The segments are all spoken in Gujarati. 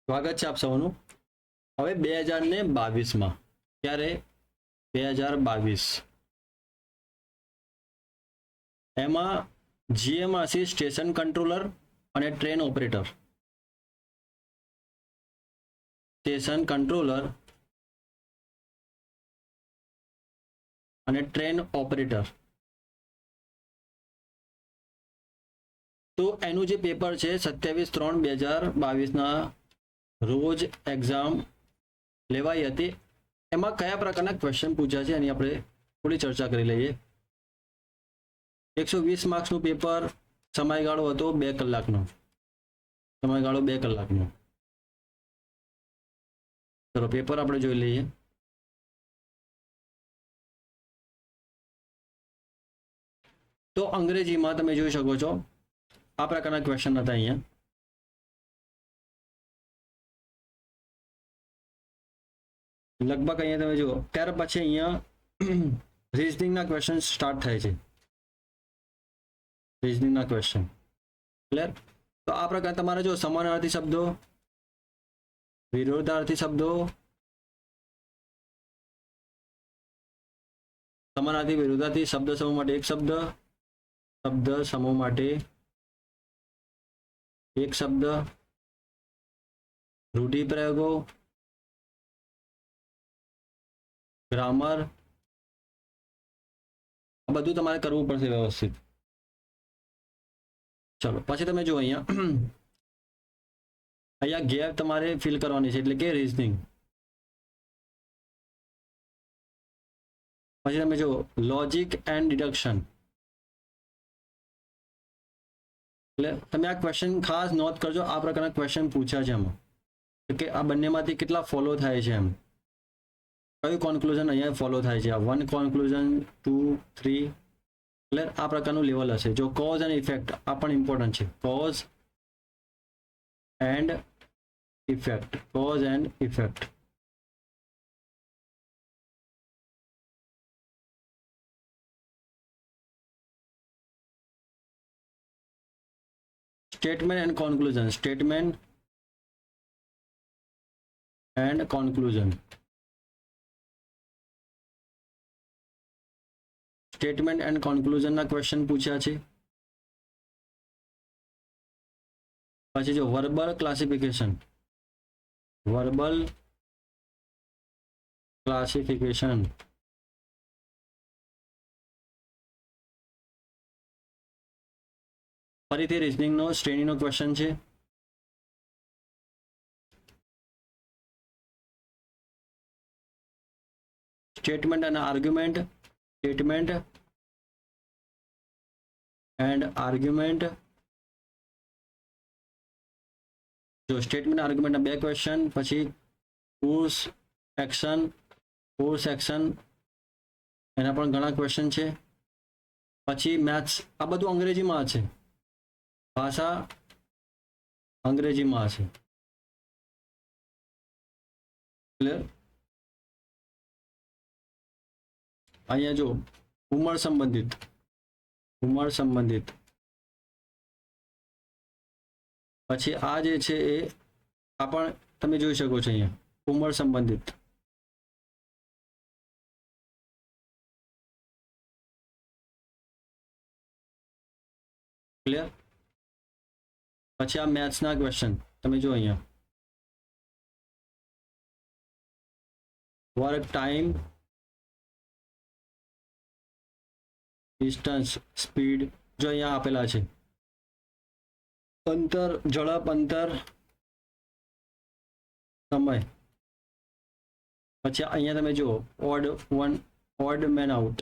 સ્વાગત છે આપ સૌનું. હવે 2022માં ક્યારે 2022 એમાં જીએમઆરસી સ્ટેશન કંટ્રોલર અને ટ્રેન ઓપરેટર, સ્ટેશન કંટ્રોલર અને ટ્રેન ઓપરેટર, તો એનું જે પેપર છે 27/3/2022 રોજ એક્ઝામ લેવાઈ હતી. એમાં કયા પ્રકારના ક્વેશ્ચન પૂછ્યા છે એની આપણે થોડી ચર્ચા કરી લઈએ. 120 માર્ક્સનું પેપર, સમયગાળો હતો 2 કલાકનો, સમયગાળો 2 કલાકનો. ચલો પેપર આપણે જોઈ લઈએ. તો અંગ્રેજીમાં તમે જોઈ શકો છો આ પ્રકારના ક્વેશ્ચન હતા અહીંયા. લગભગ અહીંયા તમે જુઓ, ત્યાર પછી અહીંયા રીઝનિંગના ક્વેશ્ચન સ્ટાર્ટ થાય છે. રીઝનિંગના ક્વેશ્ચન ક્લિયર. તો આ પ્રકાર તમારે જો સમાનાર્થી શબ્દો, વિરોધાર્થી શબ્દો, સમાનાર્થી વિરોધાર્થી, શબ્દ સમૂહ માટે એક શબ્દ, શબ્દ સમૂહ માટે એક શબ્દ, રૂઢિપ્રયોગો, ગ્રામર, આ બધું તમારે કરવું પડશે વ્યવસ્થિત. ચલો પછી તમે જો અહીંયા ગેપ તમારે ફિલ કરવાની છે, એટલે કે રીઝનિંગ. પછી તમે જો લોજિક એન્ડ ડિડક્શન, એટલે તમે આ ક્વેશ્ચન ખાસ નોટ કરજો. આ પ્રકારના ક્વેશ્ચન પૂછ્યા છે એમાં કે આ બંનેમાંથી કેટલા ફોલો થાય છે, એમ કયું કોન્ક્લુઝન અહીંયા ફોલો થાય છે. 1 કોન્ક્લુઝન, 2, 3, ક્લિયર. આ પ્રકારનું લેવલ હશે. જો કોઝ એન્ડ ઇફેક્ટ, આ પણ ઇમ્પોર્ટન્ટ છે. Cause and effect, cause and effect. Statement and conclusion, statement and conclusion, statement and કોન્ક્લુઝનના ક્વેશ્ચન પૂછ્યા છે. પછી જો વર્બલ ક્લાસિફિકેશન, વર્બલ ક્લાસિફિકેશન, ફરીથી રીઝનિંગનો શ્રેણીનો ક્વેશ્ચન છે. સ્ટેટમેન્ટ અને આર્ગ્યુમેન્ટ, સ્ટેટમેન્ટ એન્ડ આર્ગ્યુમેન્ટ. જો સ્ટેટમેન્ટ આર્ગ્યુમેન્ટના 2 ક્વેશ્ચન, પછી કોર્સ એક્શન, કોર્સ એક્શન, એના પણ ઘણા ક્વેશ્ચન છે. પછી મેથ્સ, આ બધું અંગ્રેજીમાં છે, ભાષા અંગ્રેજીમાં છે. ક્લિયર. અહીંયા જો ઉંમર સંબંધિત, ઉંમર સંબંધિત, પછી આ જે છે એ આ પણ તમે જોઈ શકો છો અહીંયા ઉંમર સંબંધિત. ક્લિયર. પછી આ મેથ્સના ક્વેશ્ચન તમે જો અહીંયા વર્ક ટાઈમ, ડિસ્ટન્સ, સ્પીડ, જો અહીંયા આપેલા છે. અંતર, ઝડપ, અંતર, સમય. પછી અહીંયા તમે જુઓ odd one, odd man out,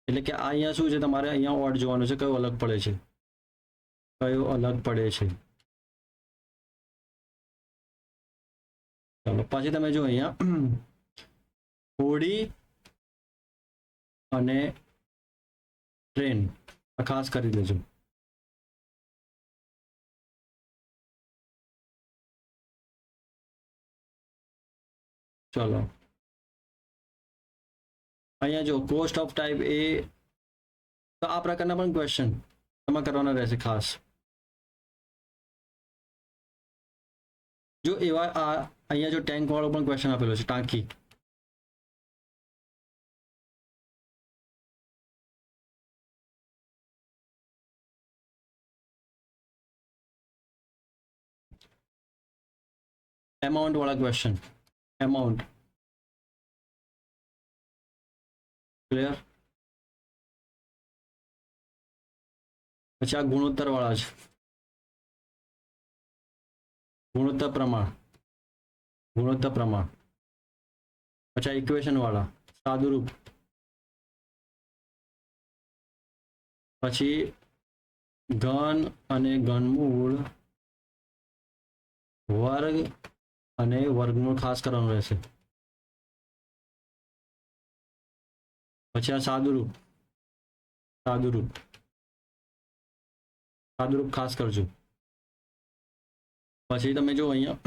એટલે કે અહીંયા શું છે, તમારે અહીંયા ઓડ જોવાનું છે, કયો અલગ પડે છે, કયો અલગ પડે છે. ચાલો પછી તમે જો અહીંયા હોડી અને ટ્રેન, ખાસ કરી દેજો. ચલો અહીંયા જો કોસ્ટ ઓફ ટાઈપ એ, તો આ પ્રકારના પણ ક્વેશ્ચન તમારે કરવાના રહેશે ખાસ. જો એવા આ અહીંયા જો ટેન્ક વાળો પણ ક્વેશ્ચન આપેલો છે, ટાંકી. એમાઉન્ટ વાળા ક્વેશ્ચન, એમાઉન્ટ. ક્લિયર? પછી આ ગુણોત્તર વાળા છે, ગુણોત્તર પ્રમાણ, ગુણોત્તર પ્રમાણ. પછી આ ઇક્વેશન વાળા, સાદુરૂપ. પછી ઘન અને ઘનમૂળ, વર્ગ અને વર્ગમૂળ ખાસ કરવાનું રહેશે. પછી આ સાદુરૂપ, સાદુરૂપ, સાદુરૂપ ખાસ કરજો. પછી તમે જો અહીંયા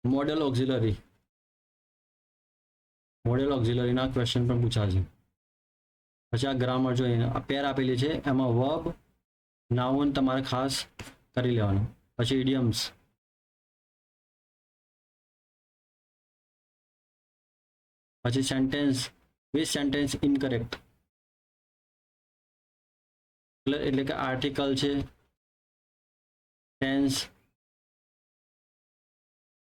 મોડેલ ઓક્ઝિલરી, મોડેલ ઓક્ઝિલરીના ક્વેશ્ચન પણ પૂછાશે. પછી આ ગ્રામર જો આ પેર આપેલી છે, એમાં વર્બ, નાઉન તમારે ખાસ કરી લેવાનું. પછી ઇડિયમ્સ, પછી સેન્ટેન્સ, વિથ સેન્ટેન્સ ઇનકરેક્ટ, એટલે કે આર્ટિકલ છે, ટેન્સ.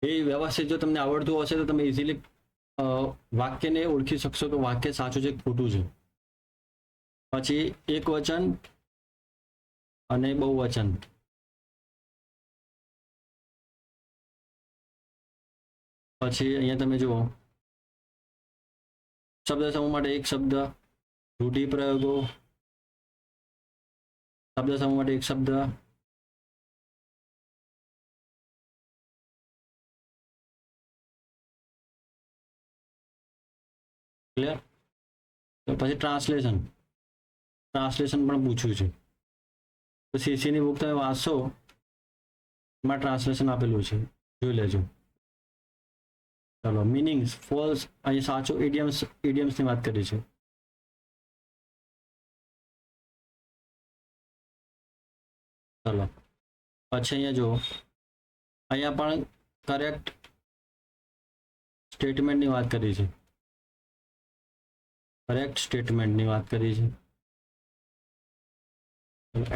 એ વ્યવસ્થિત જો તમને આવડતું હશે તો તમે ઇઝીલી વાક્યને ઓળખી શકશો કે વાક્ય સાચું છે ખોટું છે. પછી એક વચન અને બહુવચન. પછી અહીંયા તમે જુઓ શબ્દ સમૂહ માટે એક શબ્દ, રૂઢિપ્રયોગો, શબ્દ સમૂહ માટે એક શબ્દ. ક્લિયર? તો પછી ટ્રાન્સલેશન, ટ્રાન્સલેશન પણ પૂછ્યું છે. તો સીસીની બુક તમે વાંચશો, એમાં ટ્રાન્સલેશન આપેલું છે, જોઈ લેજો. ચલો, મિનિંગ્સ, ફોલ્સ, અહીં સાચું, ઇડિયમ્સ, ઇડિયમ્સની વાત કરી છે. ચલો, પછી અહીંયા જુઓ, અહીંયા પણ કરેક્ટ સ્ટેટમેન્ટની વાત કરી છે, કરેક્ટ સ્ટેટમેન્ટની વાત કરી છે.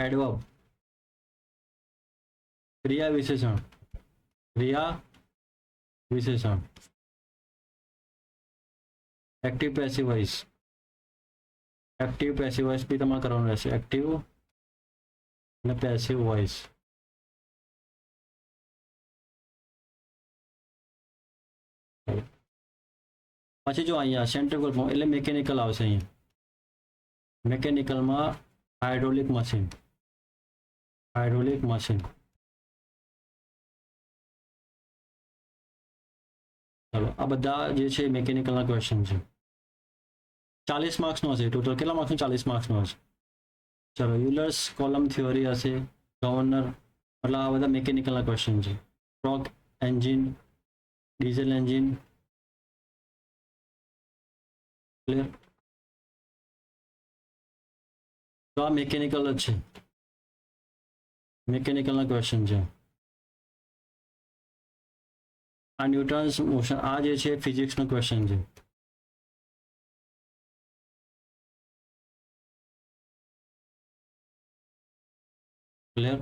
એડવર્બ, ક્રિયા વિશેષણ, ક્રિયા વિશેષણ. Active passive voice, active passive voice બી તમારે કરવાનું રહેશે, એક્ટિવ અને પેસિવ વોઇસ. પછી જો અહીંયા સેન્ટ્રિફ્યુગલ ફોર્મ એટલે મિકેનિકલ આવશે. અહીંયા મિકેનિકલમાં હાઇડ્રોલિક મશીન, હાઇડ્રોલિક મશીન. ચલો, આ બધા જે છે મિકેનિકલના ક્વેશ્ચન છે. 40 માર્ક્સનો હશે ટોટલ. કેટલા માર્ક્સનો? 40 માર્ક્સનો હશે. ચલો, યુલર્સ કોલમ થિયોરી હશે, ગવર્નર, મતલબ આ બધા મિકેનિકલના ક્વેશ્ચન છે. Stroke engine, diesel engine. Clear? તો આ મિકેનિકલ જ છે, મિકેનિકલના ક્વેશ્ચન છે. આ ન્યૂટન્સ મોશન, આ જે છે ફિઝિક્સનો ક્વેશ્ચન છે. ક્લિયર?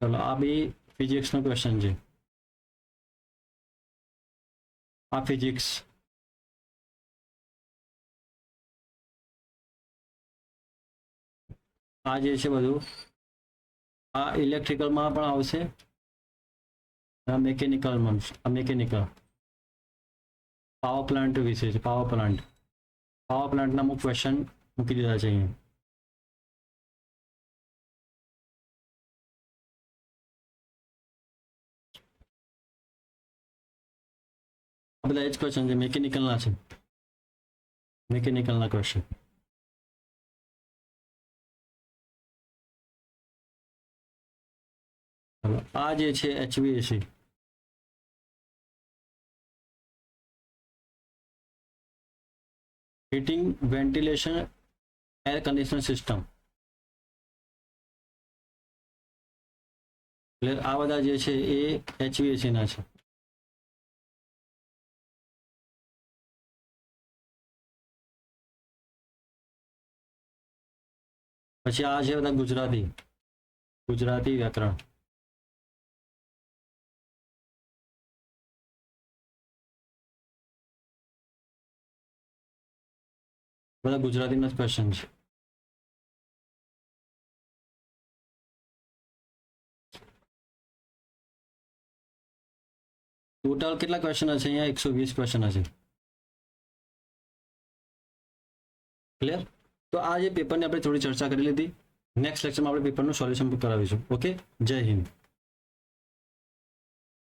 ચલો, આ બી ફિઝિક્સનો ક્વેશ્ચન છે. આ ફિઝિક્સ. આ જે છે બધું, આ ઇલેક્ટ્રિકલમાં પણ આવશે, આ મિકેનિકલમાં, આ મિકેનિકલ. પાવર પ્લાન્ટ વિશે છે, પાવર પ્લાન્ટ, પાવર પ્લાન્ટના અમુક ક્વેશ્ચન મૂકી દીધા છે અહીંયા. આ બધા જ ક્વેશ્ચન છે, મિકેનિકલના છે, મિકેનિકલના ક્વેશ્ચન. આ જે છે HVAC, heating, ventilation, air conditioner system. Clear? આ બધા જે છે એ HVAC ના છે. પછી આ છે બધા ગુજરાતી વ્યાકરણ. બધા ગુજરાતીના જ ક્વેશ્ચન છે. ટોટલ કેટલા ક્વેશ્ચન હશે અહીંયા? 120 ક્વેશ્ચન હશે. ક્લિયર? તો આ જે પેપરની આપણે થોડી ચર્ચા કરી લીધી. નેક્સ્ટ લેક્ચરમાં આપણે પેપરનું સોલ્યુશન કરાવીશું. ઓકે, જય હિન્દ.